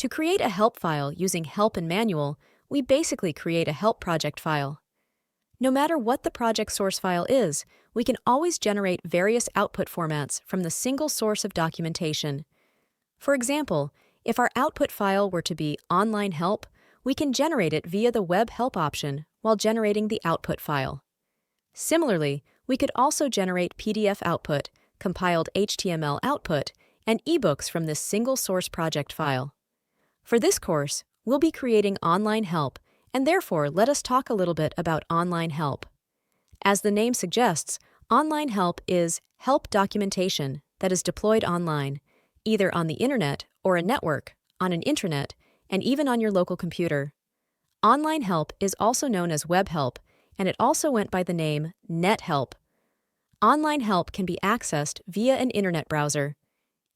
To create a help file using help and manual, we basically create a help project file. No matter what the project source file is, we can always generate various output formats from the single source of documentation. For example, if our output file were to be online help, we can generate it via the web help option while generating the output file. Similarly, we could also generate PDF output, compiled HTML output, and ebooks from this single source project file. For this course, we'll be creating online help, and therefore let us talk a little bit about online help. As the name suggests, online help is help documentation that is deployed online, either on the internet or a network, on an intranet, and even on your local computer. Online help is also known as web help, and it also went by the name net help. Online help can be accessed via an internet browser.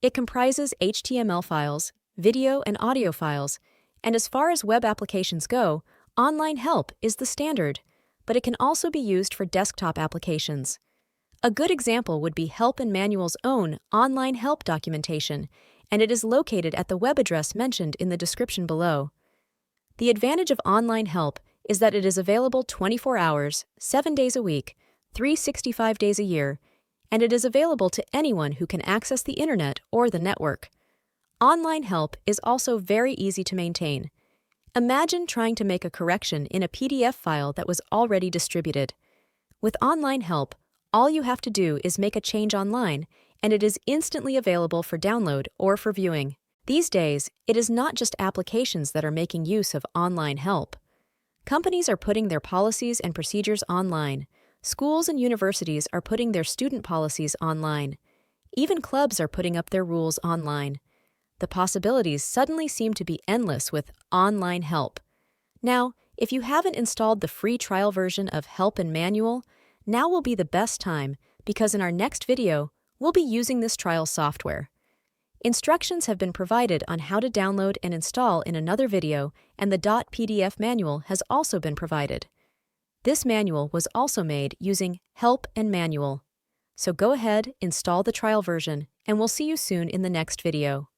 It comprises HTML files, video and audio files, and as far as web applications go, online help is the standard, but it can also be used for desktop applications. A good example would be Help and Manual's own online help documentation, and it is located at the web address mentioned in the description below. The advantage of online help is that it is available 24 hours, 7 days a week, 365 days a year, and it is available to anyone who can access the internet or the network. Online help is also very easy to maintain. Imagine trying to make a correction in a PDF file that was already distributed. With online help, all you have to do is make a change online, and it is instantly available for download or for viewing. These days, it is not just applications that are making use of online help. Companies are putting their policies and procedures online. Schools and universities are putting their student policies online. Even clubs are putting up their rules online. The possibilities suddenly seem to be endless with online help. Now, if you haven't installed the free trial version of Help and Manual, now will be the best time because in our next video, we'll be using this trial software. Instructions have been provided on how to download and install in another video, and the .pdf manual has also been provided. This manual was also made using Help and Manual. So go ahead, install the trial version, and we'll see you soon in the next video.